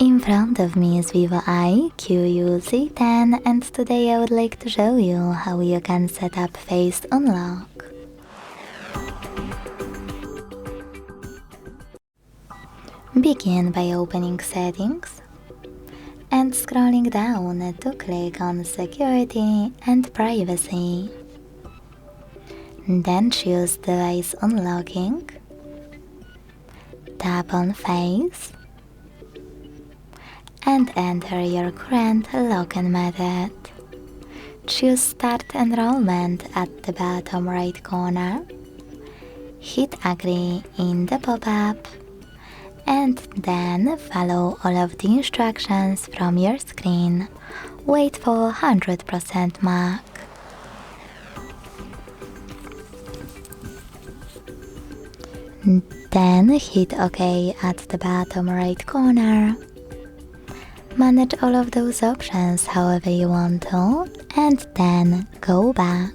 In front of me is VIVO iQOO Z10 and today I would like to show you how you can set up face unlock. Begin by opening settings and scrolling down to click on security and privacy. Then choose device unlocking, tap on face and enter your current login method. Choose Start Enrollment at the bottom right corner. Hit Agree in the pop-up and then follow all of the instructions from your screen. Wait for 100% mark. Then hit OK at the bottom right corner. Manage all of those options however you want to, and then go back.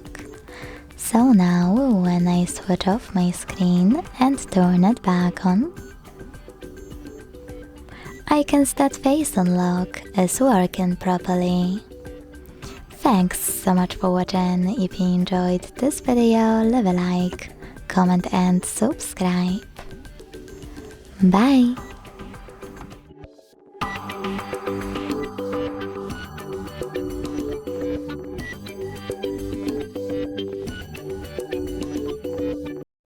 So now when I switch off my screen and turn it back on, I can start Face Unlock is working properly. Thanks so much for watching. If you enjoyed this video, leave a like, comment and subscribe. Bye!